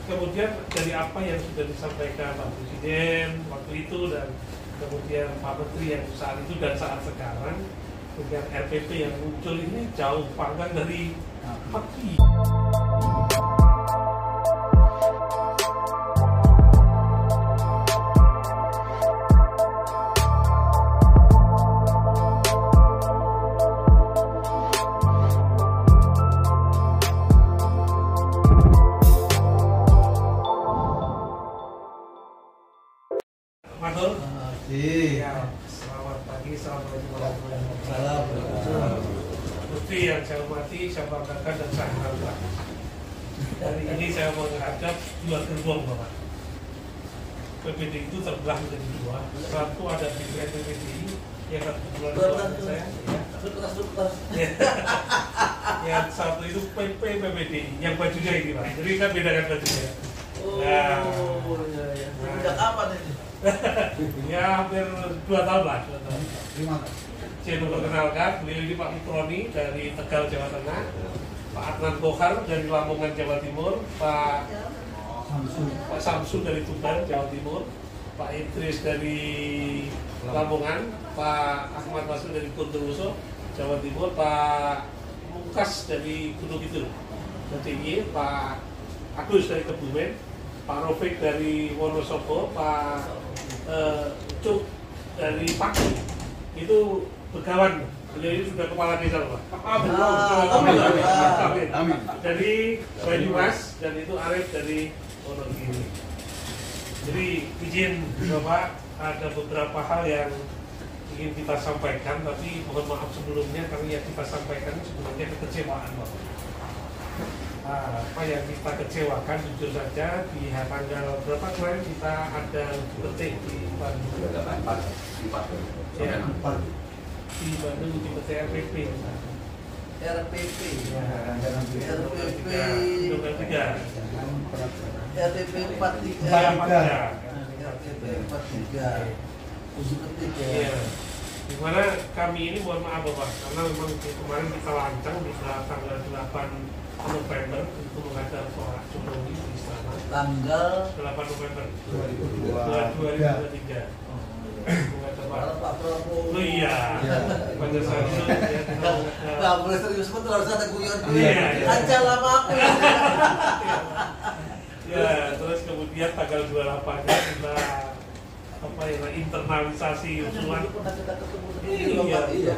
Kemudian dari apa yang sudah disampaikan Pak Presiden waktu itu dan kemudian Pak Menteri yang saat itu dan saat sekarang dengan RPP yang muncul ini jauh panggang dari fakta. Ya, selamat pagi, assalamualaikum warahmatullahi wabarakatuh. Putri yang saya hormati, saya banggakan dan saya harapkan. Hari ini saya menghadap dua gerbong, Bapak. PPD itu terbelah menjadi dua. Satu ada di PPDI yang kebetulan saya. Ya. Yang satu itu PP PPDI, yang bajunya ini, Pak. Jadi kan beda kan bajunya. Sejak kapan ini? Ya hampir 2 tahun lah. Saya memperkenalkan, beliau ini Pak Mukroni dari Tegal, Jawa Tengah, Pak Adnan Kohar dari Lamongan, Jawa Timur, Pak Samsul dari Tuban, Jawa Timur, Pak Idris dari Lamongan, Pak Ahmad Masud dari Bondowoso, Jawa Timur, Pak Mukas dari Gunung Kidul, Jawa, Pak Agus dari Kebumen, Pak Rofik dari Wonosobo, Pak Cuk dari Paki. Itu begawan. Beliau ini sudah kepala desa, Pak. Amin. Dari Banyumas dan itu Arif dari Wonogiri. Jadi izin Bapak, ada beberapa hal yang ingin kita sampaikan, tapi mohon maaf sebelumnya karena yang kita sampaikan sebenarnya kekecewaan, Bapak. Apa yang kita kecewakan jujur saja di tanggal berapa kemarin kita ada petik di Bandung. Di Bandung di petik RPP. RPP. Ya, RPP. Tanggal 3. RPP 43. RPP 43. Usul ketiga. Iya. Dimana kami ini mohon maaf Bapak, karena memang kemarin kita lancang di tanggal 8 November itu menghadap Pak Jokowi di istana. Tanggal 8 November 2023. Menghadap Pak Prabowo. Oh iya. Pada saat itu Nggak boleh serius betul, harus ada guyon. Iya. Aja lama aku. Ya, terus kemudian tanggal 28-nya kita internalisasi usulan. Iya,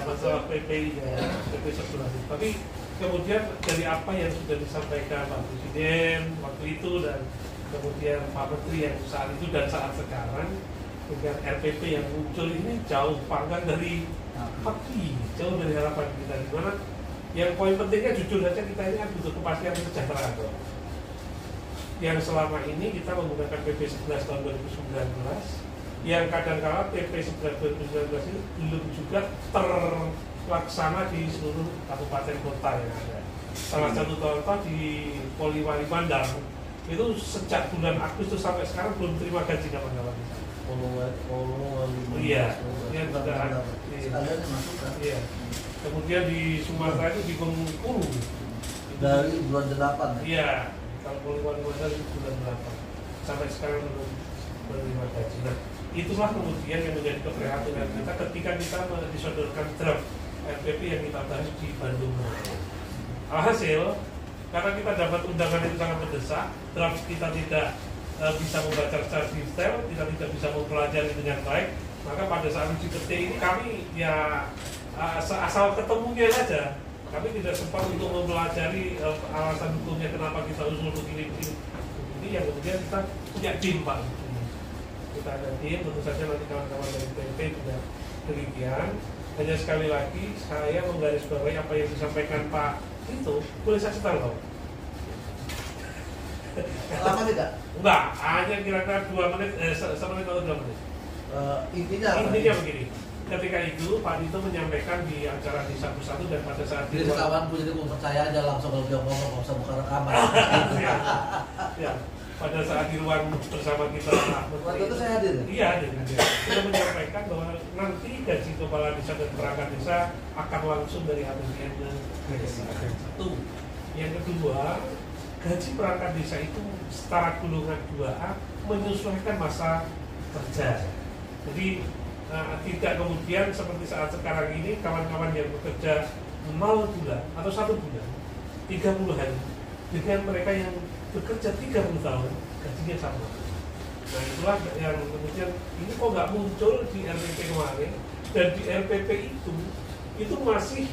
masalah PPI ya, PP 11. Tapi kemudian dari apa yang sudah disampaikan Pak Presiden waktu itu dan kemudian Pak Menteri yang saat itu dan saat sekarang dengan RPP yang muncul ini jauh panggang dari fakta, jauh dari harapan kita. Dimana yang poin pentingnya jujur saja kita ini kan butuh kepastian kesejahteraan. Yang selama ini kita menggunakan PP 11 tahun 2019 yang kadang-kala PP 11 2019 ini belum juga terlaksana di seluruh kabupaten kota yang ada. Salah satu contoh di Poliwali Mandar itu sejak bulan Agustus sampai sekarang belum terima gaji kawan-kawan. Iya, yang sudah ada. Iya. Kemudian di Sumatera itu di Bengkulu dari bulan 8. Iya. Kalau Poliwali Mandar itu bulan 8 sampai sekarang belum menerima gaji. Nah, itulah kemudian yang menjadi keprihatinan kita ketika kita disodorkan draft RPP yang kita bahas di Bandung. Alhasil, karena kita dapat undangan itu sangat mendesak, draft kita tidak bisa membaca secara detail, kita tidak bisa mempelajari dengan baik, maka pada saat uji petik ini kami ya asal ketemunya saja. Kami tidak sempat untuk mempelajari alasan hukumnya kenapa kita usul begini. Ini yang kemudian kita punya tim Pak. Kita ada tim, tentu saja nanti kawan-kawan dari PP juga demikian. Hanya sekali lagi saya menggarisbawahi apa yang disampaikan Pak itu, boleh saya setel Pak? Lama tidak? Enggak, hanya kira-kira 2 menit, 1 menit atau 2 menit. Intinya begini. Ketika itu Pak Dito menyampaikan di acara di 1 dan pada saat itu kawanku, jadi gue percaya aja langsung kalau dia ngomong, nggak usah buka rekaman. Ya, pada saat di ruang bersama kita waktu itu saya hadir. Iya, hadir. Kita menyampaikan bahwa nanti gaji kepala desa dan perangkat desa akan langsung dari APBN ke desa. Satu. Yang kedua, gaji perangkat desa itu setara golongan 2A menyesuaikan masa kerja. Jadi tidak kemudian seperti saat sekarang ini kawan-kawan yang bekerja 0 bulan atau 1 bulan 30 hari dengan mereka yang bekerja 30 tahun gajinya sama. Nah itulah yang kemudian ini kok nggak muncul di RPP kemarin, dan di RPP itu masih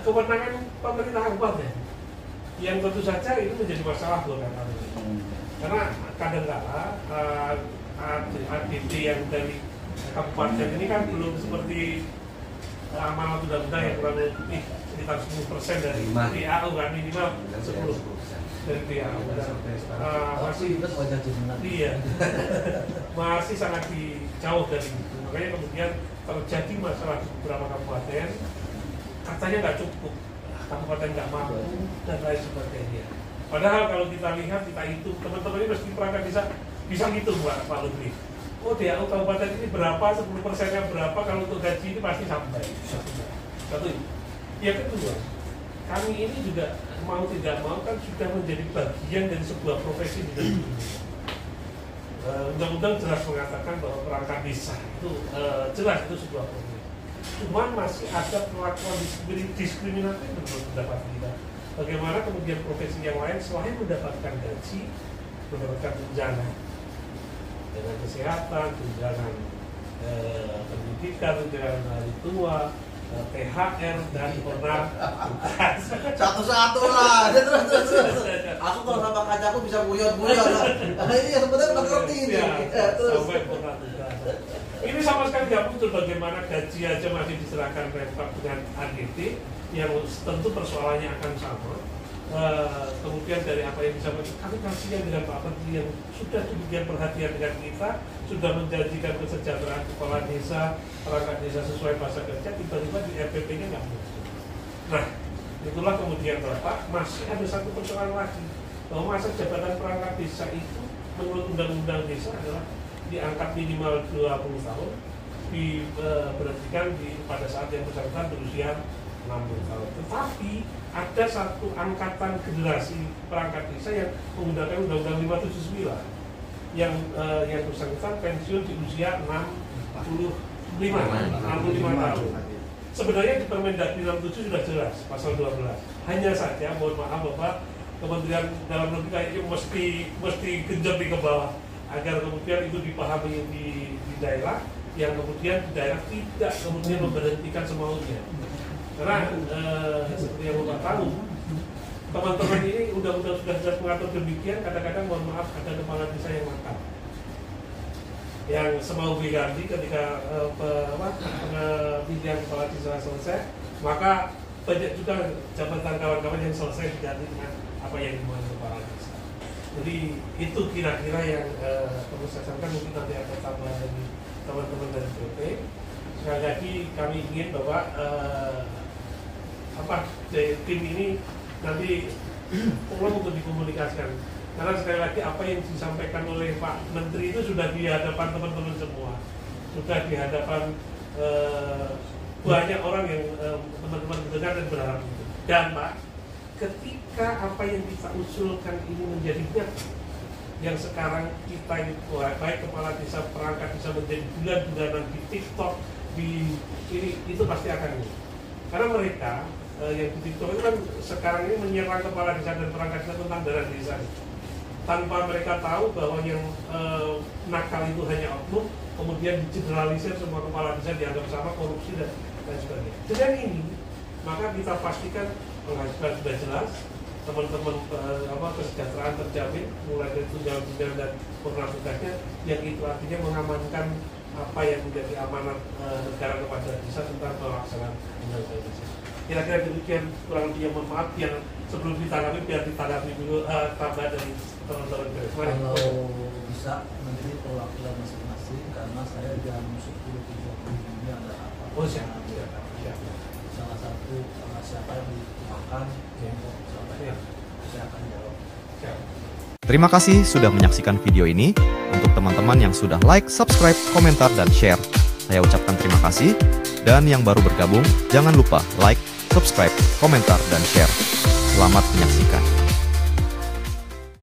kewenangan pemerintah kabupaten, yang tentu saja itu menjadi masalah buat kami. Karena kadang-kala ADT yang dari kabupaten ini kan belum seperti amanat undang-undang yang kurang lebih sekitar 10% dari DAU kan, minimal 10% dari DAU. Masih iya, masih sangat jauh dari itu. Makanya kemudian terjadi masalah di beberapa kabupaten, katanya nggak cukup, kabupaten nggak mampu dan lain sebagainya. Padahal kalau kita lihat, kita hitung, teman-teman ini mesti perangkat bisa ngitung Pak Lutfi. Oh DAU kabupaten ini berapa, 10%-nya berapa, kalau untuk gaji ini pasti sampai. Satu ini. Yang kedua, kami ini juga mau tidak mau kan sudah menjadi bagian dari sebuah profesi di dalam dunia. Undang-undang jelas mengatakan bahwa perangkat desa itu jelas itu sebuah profesi. Cuman masih ada perlakuan diskriminatif menurut pendapat kita. Bagaimana kemudian profesi yang lain selain mendapatkan gaji, mendapatkan tunjangan dengan kesehatan, tunjangan pendidikan, tunjangan hari tua, THR dan honor tugas. Satu-satu lah, terus. Aku kalau sama kacaku bisa guyon-guyon lah. Nah ini yang sebenarnya nggak ngerti ini. Sampai honor tugas. Ini sama sekali nggak muncul bagaimana gaji aja masih diserahkan Pemkab dengan ADT, yang tentu persoalannya akan sama. Kemudian dari apa yang disampaikan, kami kasihan dengan Pak Menteri yang sudah demikian perhatian dengan kita, sudah menjanjikan kesejahteraan kepala desa, perangkat desa sesuai masa kerja, tiba-tiba di RPP-nya nggak muncul. Nah, itulah kemudian Bapak, masih ada satu persoalan lagi, bahwa masa jabatan perangkat desa itu menurut undang-undang desa adalah diangkat minimal 20 tahun, diberhentikan pada saat yang bersangkutan berusia 60 tahun. Tetapi ada satu angkatan generasi perangkat desa yang menggunakan Undang-Undang 579 yang bersangkutan pensiun di usia 65 tahun. Sebenarnya di Permendagri 67 sudah jelas pasal 12. Hanya saja mohon maaf Bapak, Kementerian Dalam Negeri kayaknya mesti genjot di ke bawah agar kemudian itu dipahami di daerah, yang kemudian di daerah tidak kemudian memberhentikan semaunya. Karena seperti yang Bapak tahu, teman-teman ini undang-undang sudah jelas mengatur demikian, kadang-kadang mohon maaf ada kepala desa yang nakal, yang semau diganti ketika pemilihan kepala desa selesai, maka banyak juga jabatan kawan-kawan yang selesai diganti dengan apa yang dimaukan kepala desa. Jadi itu kira-kira yang perlu saya sampaikan, mungkin nanti ada tambahan dari teman-teman dari BP. Sekali lagi kami ingin bahwa tim ini nanti tolong untuk dikomunikasikan, karena sekali lagi apa yang disampaikan oleh Pak Menteri itu sudah di hadapan teman-teman semua, sudah di hadapan banyak orang yang teman-teman mendengar dan berharap itu. Dan Pak, ketika apa yang kita usulkan ini menjadi nyata, yang sekarang kita itu baik kepala desa, perangkat desa menjadi bulan-bulanan di TikTok, itu pasti akan ini. Karena mereka yang di TikTok itu kan sekarang ini menyerang kepala desa dan perangkat desa tentang dana desa, tanpa mereka tahu bahwa yang nakal itu hanya oknum, kemudian digeneralisir semua kepala desa dianggap sama, korupsi dan lain sebagainya. Dengan ini maka kita pastikan penghasilan sudah jelas, teman-teman kesejahteraan terjamin mulai dari tunjangan dan program tugasnya, yang itu artinya mengamankan apa yang menjadi amanat negara kepada desa tentang pelaksanaan undang-undang desa. Kira-kira demikian, kurang lebih mohon maaf yang sebelum ditanggapi biar ditanggapi dulu tambah dari teman-teman. Kalau bisa nanti perwakilan masing-masing, karena saya jam 10.30 ini ada apa? Oh siap. Salah satu siapa yang dimakan, saya akan jawab. Siap. Terima kasih sudah menyaksikan video ini. Untuk teman-teman yang sudah like, subscribe, komentar, dan share, saya ucapkan terima kasih. Dan yang baru bergabung, jangan lupa like, subscribe, komentar, dan share. Selamat menyaksikan.